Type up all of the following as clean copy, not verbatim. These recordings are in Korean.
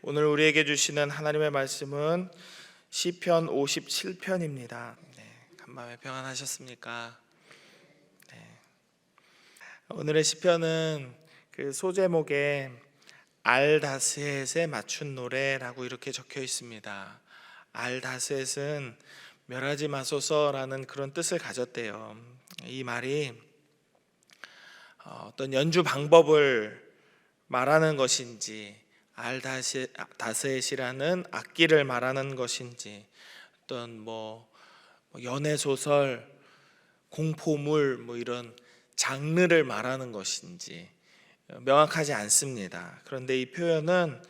오늘 우리에게 주시는 하나님의 말씀은 시편 57편입니다. 간밤에 평안하셨습니까? 오늘의 시편은 그 소제목에 알다스헷에 맞춘 노래라고 이렇게 적혀 있습니다. 알다스헷은 멸하지 마소서라는 그런 뜻을 가졌대요. 이 말이 어떤 연주 방법을 말하는 것인지, 알다스헷이라는 악기를 말하는 것인지, 어떤 연애 소설, 공포물 이런 장르를 말하는 것인지 명확하지 않습니다. 그런데 이 표현은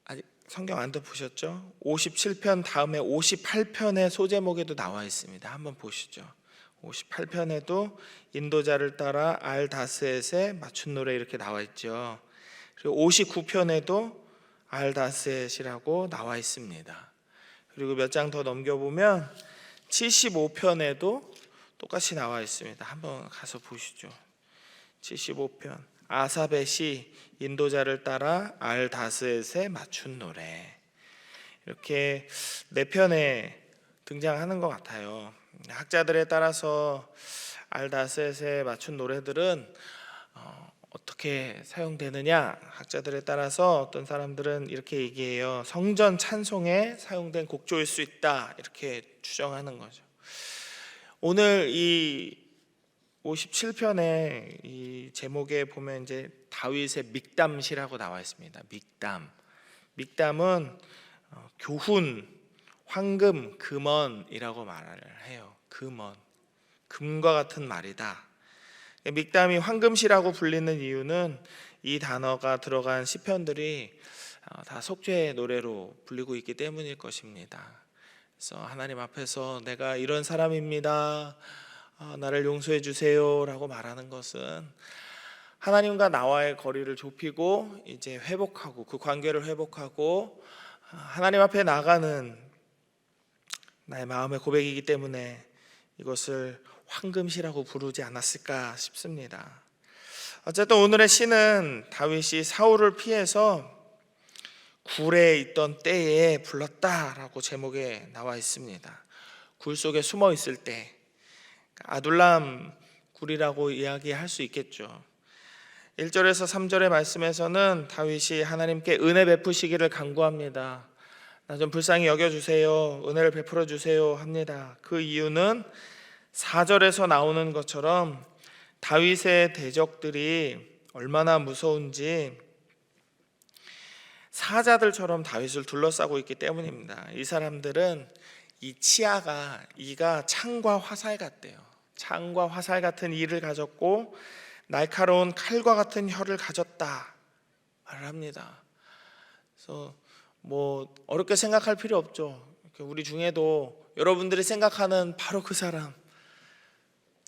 아직 성경 안 덮으셨죠? 57편 다음에 58편의 소제목에도 나와 있습니다. 한번 보시죠. 58편에도 인도자를 따라 알다스헷에 맞춘 노래 이렇게 나와 있죠. 그리고 59편에도 알다스헷이라고 나와 있습니다. 그리고 몇 장 더 넘겨보면 75편에도 똑같이 나와 있습니다. 한번 가서 보시죠. 75편 아삽의 시 인도자를 따라 알다스헷에 맞춘 노래, 이렇게 4편에 등장하는 것 같아요. 학자들에 따라서 알다스헷에 맞춘 노래들은 어떻게 사용되느냐, 학자들에 따라서 어떤 사람들은 이렇게 얘기해요. 성전 찬송에 사용된 곡조일 수 있다, 이렇게 추정하는 거죠. 오늘 이 57편의 이 제목에 보면 이제 다윗의 믹담시라고 나와 있습니다. 믹담은 교훈, 황금, 금언이라고 말을 해요. 금과 같은 말이다. 믹담이 황금시라고 불리는 이유는 이 단어가 들어간 시편들이 다 속죄의 노래로 불리고 있기 때문일 것입니다. 그래서 하나님 앞에서 내가 이런 사람입니다, 나를 용서해 주세요 라고 말하는 것은 하나님과 나와의 거리를 좁히고 이제 회복하고, 그 관계를 회복하고 하나님 앞에 나가는 나의 마음의 고백이기 때문에 이것을 황금시라고 부르지 않았을까 싶습니다. 어쨌든 오늘의 시는 다윗이 사울을 피해서 굴에 있던 때에 불렀다라고 제목에 나와 있습니다. 굴 속에 숨어 있을 때, 아둘람 굴이라고 이야기할 수 있겠죠. 1절에서 3절의 말씀에서는 다윗이 하나님께 은혜 베푸시기를 간구합니다. 나 좀 불쌍히 여겨주세요, 은혜를 베풀어 주세요 합니다. 그 이유는 4절에서 나오는 것처럼 다윗의 대적들이 얼마나 무서운지 사자들처럼 다윗을 둘러싸고 있기 때문입니다. 이 사람들은 이 이가 창과 화살 같대요. 창과 화살 같은 이를 가졌고 날카로운 칼과 같은 혀를 가졌다 말을 합니다. 그래서 어렵게 생각할 필요 없죠. 우리 중에도 여러분들이 생각하는 바로 그 사람,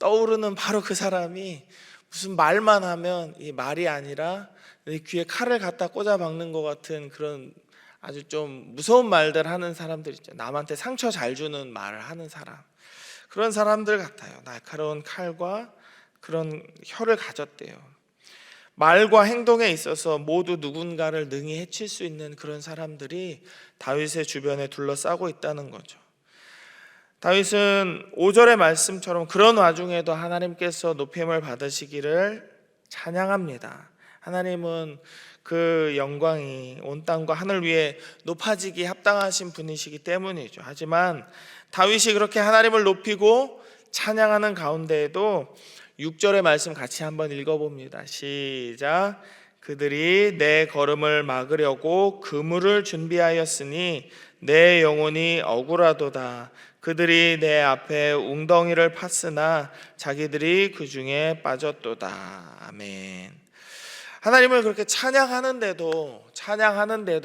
떠오르는 바로 그 사람이 무슨 말만 하면 이 말이 아니라 내 귀에 칼을 갖다 꽂아 박는 것 같은 그런 아주 좀 무서운 말들 하는 사람들 있죠. 남한테 상처 잘 주는 말을 하는 사람, 그런 사람들 같아요. 날카로운 칼과 그런 혀를 가졌대요. 말과 행동에 있어서 모두 누군가를 능히 해칠 수 있는 그런 사람들이 다윗의 주변에 둘러싸고 있다는 거죠. 다윗은 5절의 말씀처럼 그런 와중에도 하나님께서 높임을 받으시기를 찬양합니다. 하나님은 그 영광이 온 땅과 하늘 위에 높아지기 합당하신 분이시기 때문이죠. 하지만 다윗이 그렇게 하나님을 높이고 찬양하는 가운데에도 6절의 말씀 같이 한번 읽어봅니다. 시작. 그들이 내 걸음을 막으려고 그물을 준비하였으니 내 영혼이 억울하도다. 그들이 내 앞에 웅덩이를 팠으나 자기들이 그 중에 빠졌도다. 아멘. 하나님을 그렇게 찬양하는데도,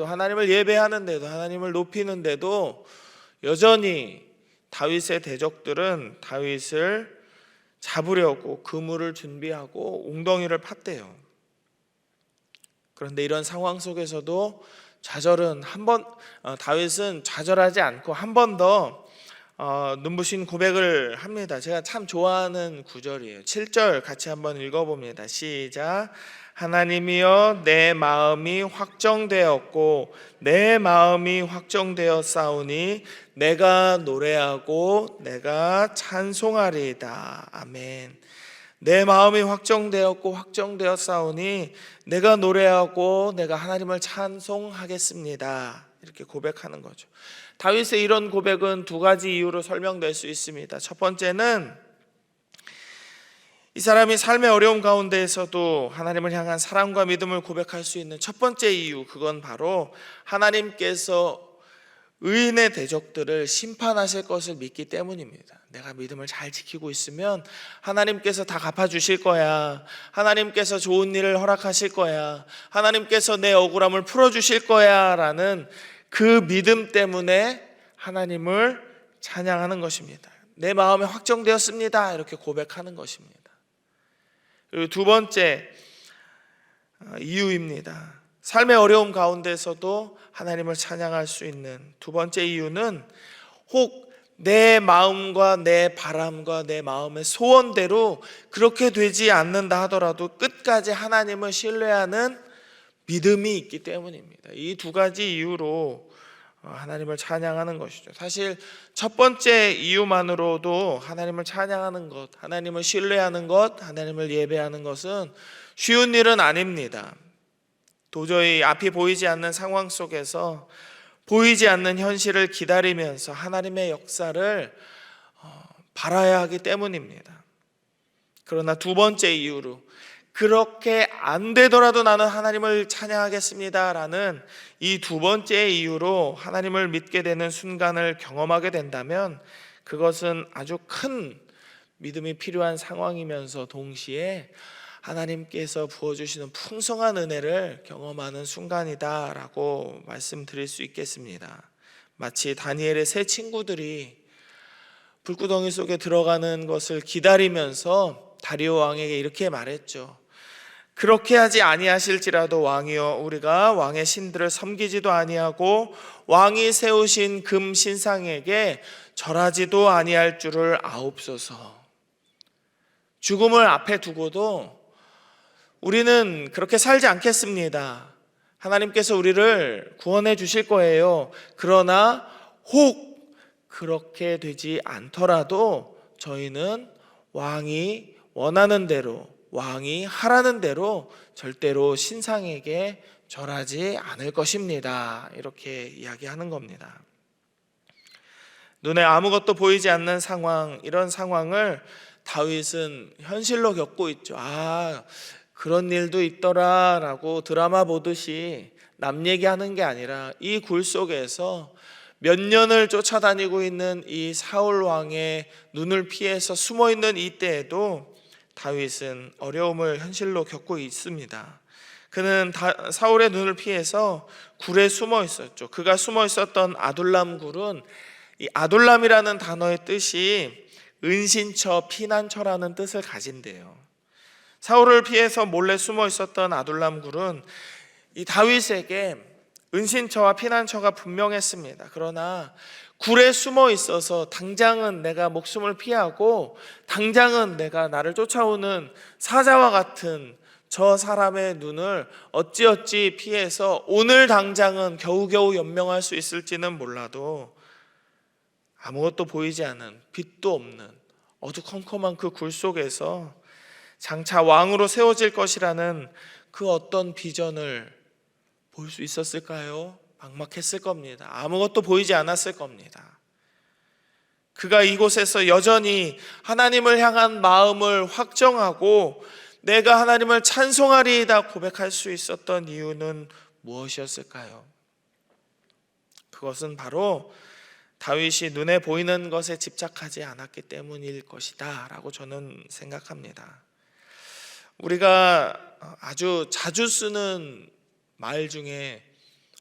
하나님을 예배하는데도, 하나님을 높이는데도 여전히 다윗의 대적들은 다윗을 잡으려고 그물을 준비하고 웅덩이를 팠대요. 그런데 이런 상황 속에서도 다윗은 좌절하지 않고 한 번 더 눈부신 고백을 합니다. 제가 참 좋아하는 구절이에요. 7절 같이 한번 읽어봅니다. 시작. 하나님이여 내 마음이 확정되었고 내 마음이 확정되었사오니 내가 노래하고 내가 찬송하리이다. 아멘. 내 마음이 확정되었고 확정되었사오니 내가 노래하고 내가 하나님을 찬송하겠습니다. 이렇게 고백하는 거죠. 다윗의 이런 고백은 두 가지 이유로 설명될 수 있습니다. 첫 번째는 이 사람이 삶의 어려움 가운데에서도 하나님을 향한 사랑과 믿음을 고백할 수 있는 첫 번째 이유, 그건 바로 하나님께서 의인의 대적들을 심판하실 것을 믿기 때문입니다. 내가 믿음을 잘 지키고 있으면 하나님께서 다 갚아주실 거야. 하나님께서 좋은 일을 허락하실 거야. 하나님께서 내 억울함을 풀어주실 거야 라는 그 믿음 때문에 하나님을 찬양하는 것입니다. 내 마음에 확정되었습니다. 이렇게 고백하는 것입니다. 그리고 두 번째 이유입니다. 삶의 어려움 가운데서도 하나님을 찬양할 수 있는 두 번째 이유는 혹 내 마음과 내 바람과 내 마음의 소원대로 그렇게 되지 않는다 하더라도 끝까지 하나님을 신뢰하는 믿음이 있기 때문입니다. 이 두 가지 이유로 하나님을 찬양하는 것이죠. 사실 첫 번째 이유만으로도 하나님을 찬양하는 것, 하나님을 신뢰하는 것, 하나님을 예배하는 것은 쉬운 일은 아닙니다. 도저히 앞이 보이지 않는 상황 속에서 보이지 않는 현실을 기다리면서 하나님의 역사를 바라야 하기 때문입니다. 그러나 두 번째 이유로 그렇게 안 되더라도 나는 하나님을 찬양하겠습니다 라는 이 두 번째 이유로 하나님을 믿게 되는 순간을 경험하게 된다면 그것은 아주 큰 믿음이 필요한 상황이면서 동시에 하나님께서 부어주시는 풍성한 은혜를 경험하는 순간이다 라고 말씀드릴 수 있겠습니다. 마치 다니엘의 세 친구들이 불구덩이 속에 들어가는 것을 기다리면서 다리오 왕에게 이렇게 말했죠. 그렇게 하지 아니하실지라도 왕이여 우리가 왕의 신들을 섬기지도 아니하고 왕이 세우신 금 신상에게 절하지도 아니할 줄을 아옵소서. 죽음을 앞에 두고도 우리는 그렇게 살지 않겠습니다. 하나님께서 우리를 구원해 주실 거예요. 그러나 혹 그렇게 되지 않더라도 저희는 왕이 원하는 대로, 왕이 하라는 대로 절대로 신상에게 절하지 않을 것입니다. 이렇게 이야기하는 겁니다. 눈에 아무것도 보이지 않는 상황, 이런 상황을 다윗은 현실로 겪고 있죠. 그런 일도 있더라 라고 드라마 보듯이 남 얘기하는 게 아니라 이 굴 속에서 몇 년을 쫓아다니고 있는 이 사울 왕의 눈을 피해서 숨어 있는 이때에도 다윗은 어려움을 현실로 겪고 있습니다. 그는 사울의 눈을 피해서 굴에 숨어 있었죠. 그가 숨어 있었던 아둘람 굴은 이 아둘람이라는 단어의 뜻이 은신처, 피난처라는 뜻을 가진대요. 사울을 피해서 몰래 숨어 있었던 아둘람 굴은 이 다윗에게 은신처와 피난처가 분명했습니다. 그러나 굴에 숨어 있어서 당장은 내가 목숨을 피하고 당장은 내가 나를 쫓아오는 사자와 같은 저 사람의 눈을 어찌어찌 피해서 오늘 당장은 겨우겨우 연명할 수 있을지는 몰라도 아무것도 보이지 않은 빛도 없는 어두컴컴한 그 굴 속에서 장차 왕으로 세워질 것이라는 그 어떤 비전을 볼 수 있었을까요? 막막했을 겁니다. 아무것도 보이지 않았을 겁니다. 그가 이곳에서 여전히 하나님을 향한 마음을 확정하고 내가 하나님을 찬송하리이다 고백할 수 있었던 이유는 무엇이었을까요? 그것은 바로 다윗이 눈에 보이는 것에 집착하지 않았기 때문일 것이다 라고 저는 생각합니다. 우리가 아주 자주 쓰는 말 중에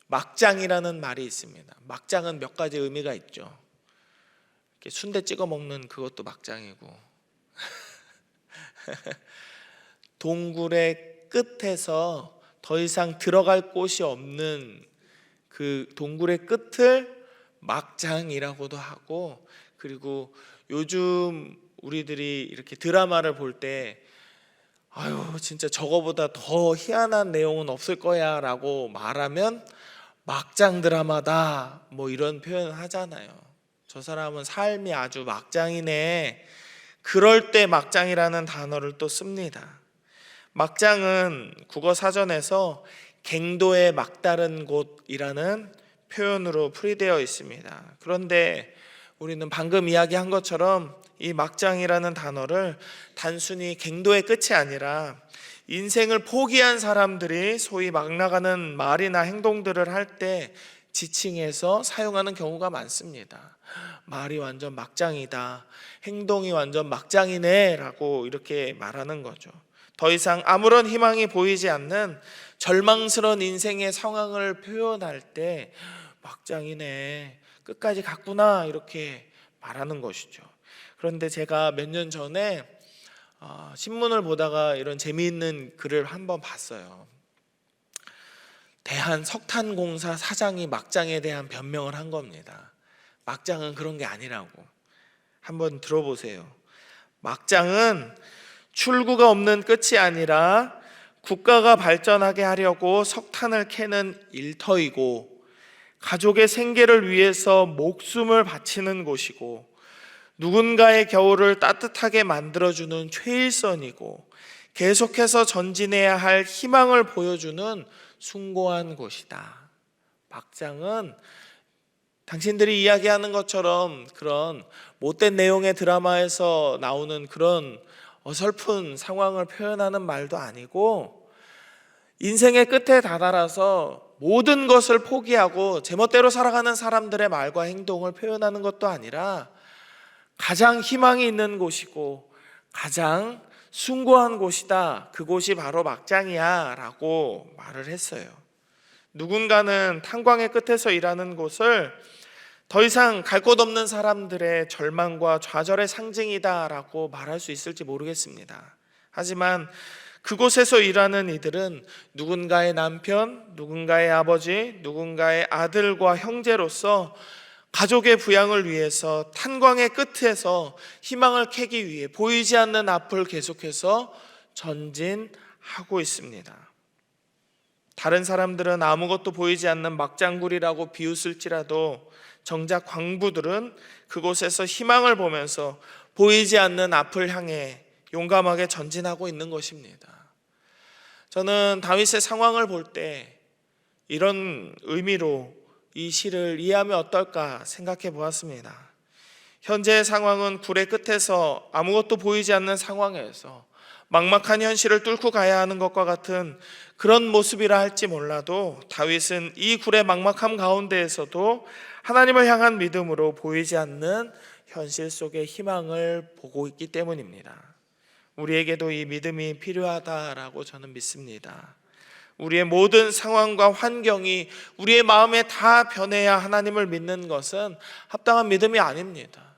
막장이라는 말이 있습니다. 막장은 몇 가지 의미가 있죠. 이렇게 순대 찍어 먹는 그것도 막장이고 동굴의 끝에서 더 이상 들어갈 곳이 없는 그 동굴의 끝을 막장이라고도 하고 그 그리고 요즘 우리들이 이렇게 드라마를 볼 때 아유 진짜 저거보다 더 희한한 내용은 없을 거야 라고 말하면 막장 드라마다 뭐 이런 표현을 하잖아요. 저 사람은 삶이 아주 막장이네. 그럴 때 막장이라는 단어를 또 씁니다. 막장은 국어 사전에서 갱도의 막다른 곳이라는 표현으로 풀이되어 있습니다. 그런데 우리는 방금 이야기한 것처럼 이 막장이라는 단어를 단순히 갱도의 끝이 아니라 인생을 포기한 사람들이 소위 막 나가는 말이나 행동들을 할 때 지칭해서 사용하는 경우가 많습니다. 말이 완전 막장이다, 행동이 완전 막장이네 라고 이렇게 말하는 거죠. 더 이상 아무런 희망이 보이지 않는 절망스러운 인생의 상황을 표현할 때 막장이네, 끝까지 갔구나 이렇게 말하는 것이죠. 그런데 제가 몇 년 전에 신문을 보다가 이런 재미있는 글을 한번 봤어요. 대한석탄공사 사장이 막장에 대한 변명을 한 겁니다. 막장은 그런 게 아니라고. 한번 들어보세요. 막장은 출구가 없는 끝이 아니라 국가가 발전하게 하려고 석탄을 캐는 일터이고, 가족의 생계를 위해서 목숨을 바치는 곳이고, 누군가의 겨울을 따뜻하게 만들어주는 최일선이고, 계속해서 전진해야 할 희망을 보여주는 숭고한 곳이다. 막장은 당신들이 이야기하는 것처럼 그런 못된 내용의 드라마에서 나오는 그런 어설픈 상황을 표현하는 말도 아니고, 인생의 끝에 다다라서 모든 것을 포기하고 제멋대로 살아가는 사람들의 말과 행동을 표현하는 것도 아니라 가장 희망이 있는 곳이고 가장 숭고한 곳이다. 그곳이 바로 막장이야 라고 말을 했어요. 누군가는 탄광의 끝에서 일하는 곳을 더 이상 갈 곳 없는 사람들의 절망과 좌절의 상징이다 라고 말할 수 있을지 모르겠습니다. 하지만 그곳에서 일하는 이들은 누군가의 남편, 누군가의 아버지, 누군가의 아들과 형제로서 가족의 부양을 위해서 탄광의 끝에서 희망을 캐기 위해 보이지 않는 앞을 계속해서 전진하고 있습니다. 다른 사람들은 아무것도 보이지 않는 막장굴이라고 비웃을지라도 정작 광부들은 그곳에서 희망을 보면서 보이지 않는 앞을 향해 용감하게 전진하고 있는 것입니다. 저는 다윗의 상황을 볼 때 이런 의미로 이 시를 이해하면 어떨까 생각해 보았습니다. 현재의 상황은 굴의 끝에서 아무것도 보이지 않는 상황에서 막막한 현실을 뚫고 가야 하는 것과 같은 그런 모습이라 할지 몰라도, 다윗은 이 굴의 막막함 가운데에서도 하나님을 향한 믿음으로 보이지 않는 현실 속의 희망을 보고 있기 때문입니다. 우리에게도 이 믿음이 필요하다라고 저는 믿습니다. 우리의 모든 상황과 환경이 우리의 마음에 다 변해야 하나님을 믿는 것은 합당한 믿음이 아닙니다.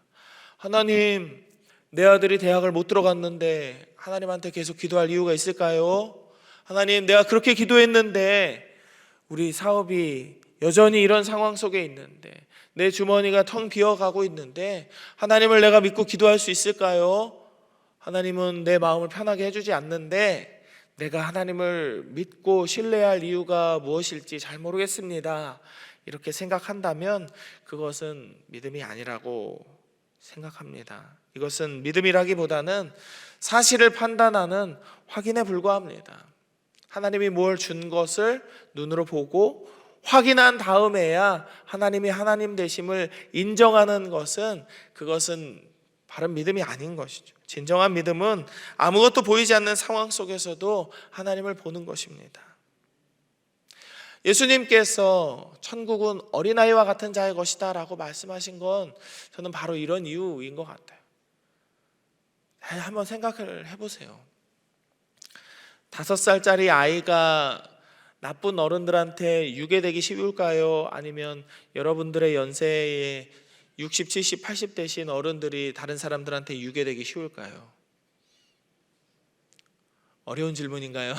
하나님, 내 아들이 대학을 못 들어갔는데 하나님한테 계속 기도할 이유가 있을까요? 하나님, 내가 그렇게 기도했는데 우리 사업이 여전히 이런 상황 속에 있는데, 내 주머니가 텅 비어가고 있는데 하나님을 내가 믿고 기도할 수 있을까요? 하나님은 내 마음을 편하게 해주지 않는데 내가 하나님을 믿고 신뢰할 이유가 무엇일지 잘 모르겠습니다. 이렇게 생각한다면 그것은 믿음이 아니라고 생각합니다. 이것은 믿음이라기보다는 사실을 판단하는 확인에 불과합니다. 하나님이 뭘 준 것을 눈으로 보고 확인한 다음에야 하나님이 하나님 되심을 인정하는 것은, 그것은 바른 믿음이 아닌 것이죠. 진정한 믿음은 아무것도 보이지 않는 상황 속에서도 하나님을 보는 것입니다. 예수님께서 천국은 어린아이와 같은 자의 것이다 라고 말씀하신 건 저는 바로 이런 이유인 것 같아요. 한번 생각을 해보세요. 5살짜리 아이가 나쁜 어른들한테 유괴되기 쉬울까요? 아니면 여러분들의 연세에 60, 70, 80 되신 어른들이 다른 사람들한테 유괴되기 쉬울까요? 어려운 질문인가요?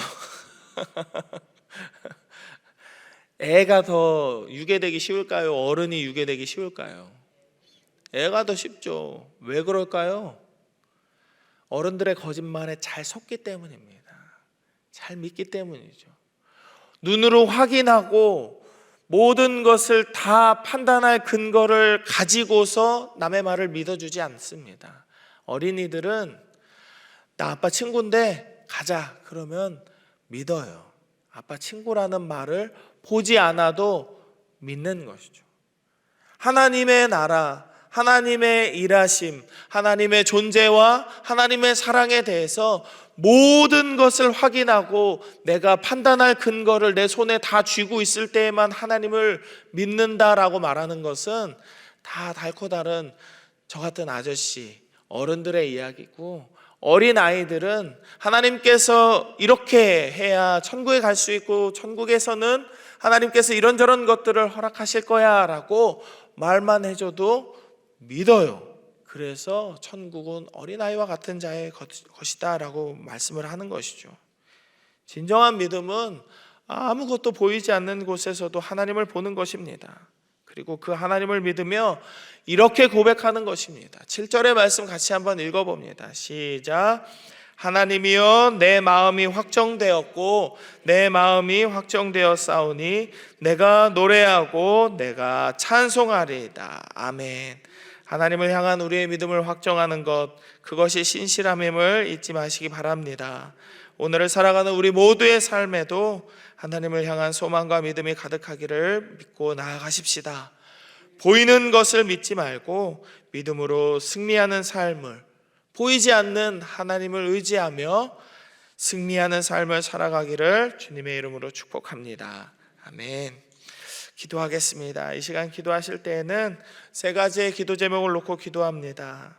애가 더 유괴되기 쉬울까요? 어른이 유괴되기 쉬울까요? 애가 더 쉽죠. 왜 그럴까요? 어른들의 거짓말에 잘 속기 때문입니다. 잘 믿기 때문이죠. 눈으로 확인하고 모든 것을 다 판단할 근거를 가지고서 남의 말을 믿어주지 않습니다. 어린이들은 나 아빠 친구인데 가자 그러면 믿어요. 아빠 친구라는 말을 보지 않아도 믿는 것이죠. 하나님의 나라, 하나님의 일하심, 하나님의 존재와 하나님의 사랑에 대해서 모든 것을 확인하고 내가 판단할 근거를 내 손에 다 쥐고 있을 때에만 하나님을 믿는다라고 말하는 것은 다 달코 다른 저 같은 아저씨, 어른들의 이야기고, 어린 아이들은 하나님께서 이렇게 해야 천국에 갈 수 있고 천국에서는 하나님께서 이런저런 것들을 허락하실 거야 라고 말만 해줘도 믿어요. 그래서 천국은 어린아이와 같은 자의 것이다 라고 말씀을 하는 것이죠. 진정한 믿음은 아무것도 보이지 않는 곳에서도 하나님을 보는 것입니다. 그리고 그 하나님을 믿으며 이렇게 고백하는 것입니다. 7절의 말씀 같이 한번 읽어봅니다. 시작. 하나님이여 내 마음이 확정되었고 내 마음이 확정되었사오니 내가 노래하고 내가 찬송하리이다. 아멘. 하나님을 향한 우리의 믿음을 확정하는 것, 그것이 신실함임을 잊지 마시기 바랍니다. 오늘을 살아가는 우리 모두의 삶에도 하나님을 향한 소망과 믿음이 가득하기를 믿고 나아가십시다. 보이는 것을 믿지 말고 믿음으로 승리하는 삶을, 보이지 않는 하나님을 의지하며 승리하는 삶을 살아가기를 주님의 이름으로 축복합니다. 아멘. 기도하겠습니다. 이 시간 기도하실 때에는 세 가지의 기도 제목을 놓고 기도합니다.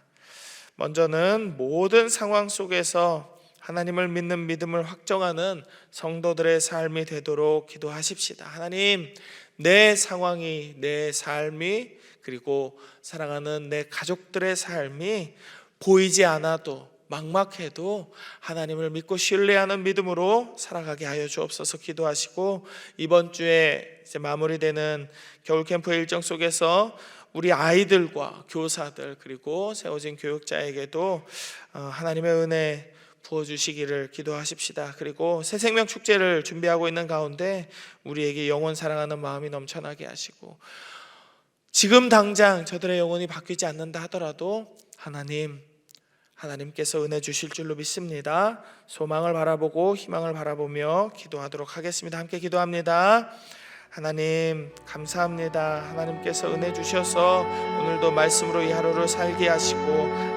먼저는 모든 상황 속에서 하나님을 믿는 믿음을 확정하는 성도들의 삶이 되도록 기도하십시다. 하나님, 내 상황이, 내 삶이, 그리고 사랑하는 내 가족들의 삶이 보이지 않아도 막막해도 하나님을 믿고 신뢰하는 믿음으로 살아가게 하여 주옵소서. 기도하시고, 이번 주에 이제 마무리되는 겨울 캠프 일정 속에서 우리 아이들과 교사들 그리고 세워진 교육자에게도 하나님의 은혜 부어주시기를 기도하십시다. 그리고 새 생명 축제를 준비하고 있는 가운데 우리에게 영혼 사랑하는 마음이 넘쳐나게 하시고, 지금 당장 저들의 영혼이 바뀌지 않는다 하더라도 하나님께서 은혜 주실 줄로 믿습니다. 소망을 바라보고 희망을 바라보며 기도하도록 하겠습니다. 함께 기도합니다. 하나님 감사합니다. 하나님께서 은혜 주셔서 오늘도 말씀으로 이 하루를 살게 하시고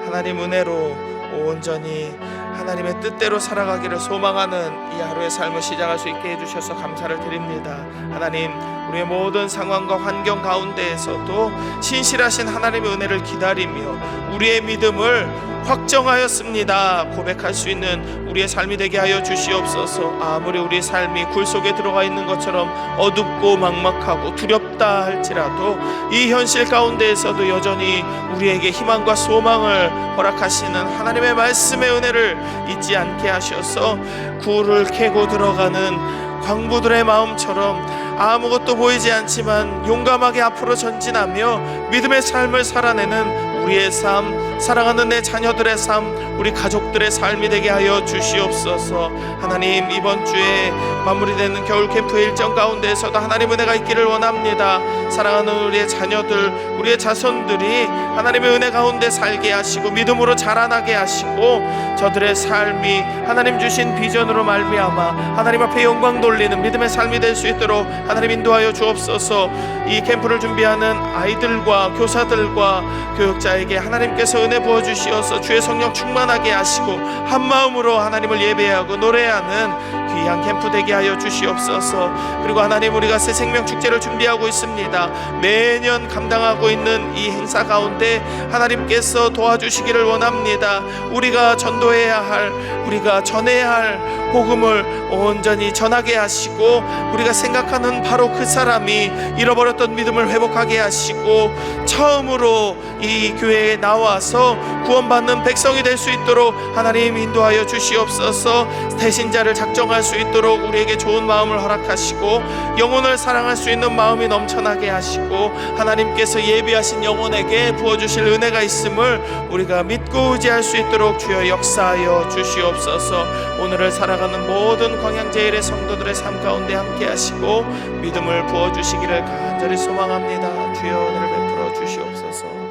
하나님 은혜로 온전히 하나님의 뜻대로 살아가기를 소망하는 이 하루의 삶을 시작할 수 있게 해주셔서 감사를 드립니다. 하나님, 우리의 모든 상황과 환경 가운데에서도 신실하신 하나님의 은혜를 기다리며 우리의 믿음을 확정하였습니다 고백할 수 있는 우리의 삶이 되게 하여 주시옵소서. 아무리 우리의 삶이 굴 속에 들어가 있는 것처럼 어둡고 막막하고 두렵다 할지라도 이 현실 가운데에서도 여전히 우리에게 희망과 소망을 허락하시는 하나님의 말씀의 은혜를 잊지 않게 하셔서 굴을 캐고 들어가는 광부들의 마음처럼 아무것도 보이지 않지만 용감하게 앞으로 전진하며 믿음의 삶을 살아내는 우리의 삶, 사랑하는 내 자녀들의 삶, 우리 가족들의 삶이 되게 하여 주시옵소서. 하나님, 이번 주에 마무리되는 겨울 캠프 일정 가운데에서도 하나님 은혜가 있기를 원합니다. 사랑하는 우리의 자녀들, 우리의 자손들이 하나님의 은혜 가운데 살게 하시고 믿음으로 자라나게 하시고 저들의 삶이 하나님 주신 비전으로 말미암아 하나님 앞에 영광 돌리는 믿음의 삶이 될 수 있도록 하나님 인도하여 주옵소서. 이 캠프를 준비하는 아이들과 교사들과 교육자에게 하나님께서 은혜 부어주시어서 주의 성령 충만하게 하시고 한마음으로 하나님을 예배하고 노래하는 귀한 캠프 되게 하여 주시옵소서. 그리고 하나님, 우리가 새 생명 축제를 준비하고 있습니다. 매년 감당하고 있는 이 행사 가운데 하나님께서 도와주시기를 원합니다. 우리가 전도해야 할, 우리가 전해야 할 복음을 온전히 전하게 하시고 우리가 생각하는 바로 그 사람이 잃어버렸던 믿음을 회복하게 하시고 처음으로 이 교회에 나와서 구원받는 백성이 될 수 있도록 하나님 인도하여 주시옵소서. 대신자를 작정할 수 있도록 우리에게 좋은 마음을 허락하시고 영혼을 사랑할 수 있는 마음이 넘쳐나게 하시고 하나님께서 예비하신 영혼에게 부어주실 은혜가 있음을 우리가 믿고 의지할 수 있도록 주여 역사하여 주시옵소서. 오늘을 살아가는 모든 광양제일의 성도들의 삶 가운데 함께 하시고 믿음을 부어주시기를 간절히 소망합니다. 주여 은혜를 베풀어 주시옵소서.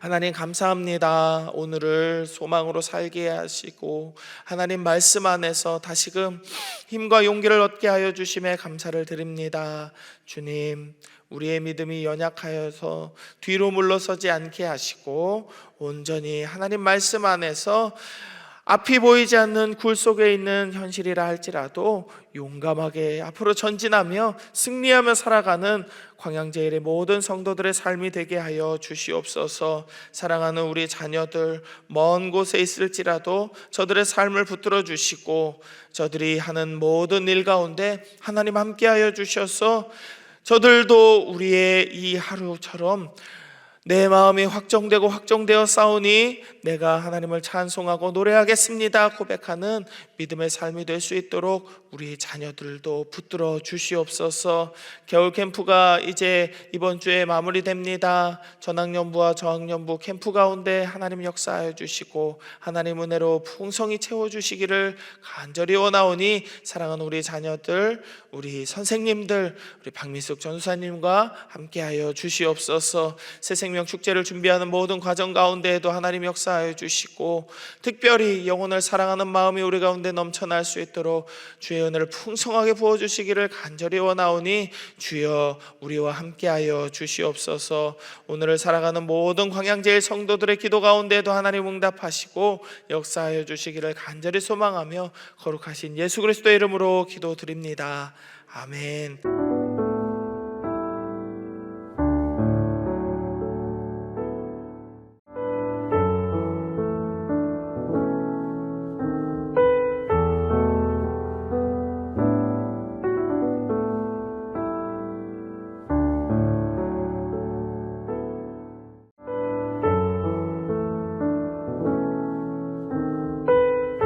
하나님 감사합니다. 오늘을 소망으로 살게 하시고 하나님 말씀 안에서 다시금 힘과 용기를 얻게 하여 주심에 감사를 드립니다. 주님, 우리의 믿음이 연약하여서 뒤로 물러서지 않게 하시고 온전히 하나님 말씀 안에서 앞이 보이지 않는 굴 속에 있는 현실이라 할지라도 용감하게 앞으로 전진하며 승리하며 살아가는 광양제일의 모든 성도들의 삶이 되게 하여 주시옵소서. 사랑하는 우리 자녀들 먼 곳에 있을지라도 저들의 삶을 붙들어 주시고 저들이 하는 모든 일 가운데 하나님 함께 하여 주셔서 저들도 우리의 이 하루처럼 내 마음이 확정되고 확정되어 싸우니 내가 하나님을 찬송하고 노래하겠습니다 고백하는 믿음의 삶이 될 수 있도록 우리 자녀들도 붙들어 주시옵소서. 겨울 캠프가 이제 이번 주에 마무리됩니다. 전학년부와 저학년부 캠프 가운데 하나님 역사하여 주시고 하나님 은혜로 풍성히 채워주시기를 간절히 원하오니 사랑하는 우리 자녀들, 우리 선생님들, 우리 박민숙 전수사님과 함께하여 주시옵소서. 새생명 축제를 준비하는 모든 과정 가운데에도 하나님 역사하여 주시고 특별히 영혼을 사랑하는 마음이 우리 가운데 넘쳐날 수 있도록 주의 은혜를 풍성하게 부어주시기를 간절히 원하오니 주여 우리와 함께하여 주시옵소서. 오늘을 살아가는 모든 광양제일 성도들의 기도 가운데에도 하나님 응답하시고 역사하여 주시기를 간절히 소망하며 거룩하신 예수 그리스도의 이름으로 기도드립니다. 아멘.